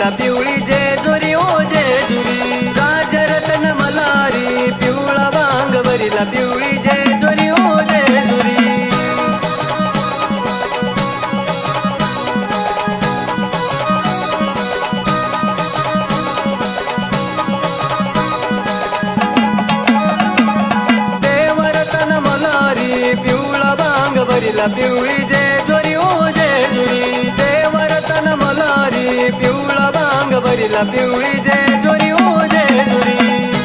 भरिला पिवळी जेजुरी ओ जेजुरी राजरत्न मल्हारी पिवळा वांग भरिला पिवळी जेजुरी ओ जेजुरी देवरत्न मल्हारी पिवळा वांग भरिला पिवळी जेजुरी ओ जेजुरी देवरत्न मल्हारी पिवळा वांग भरिला पिवळी जेजुरी ओ जेजुरी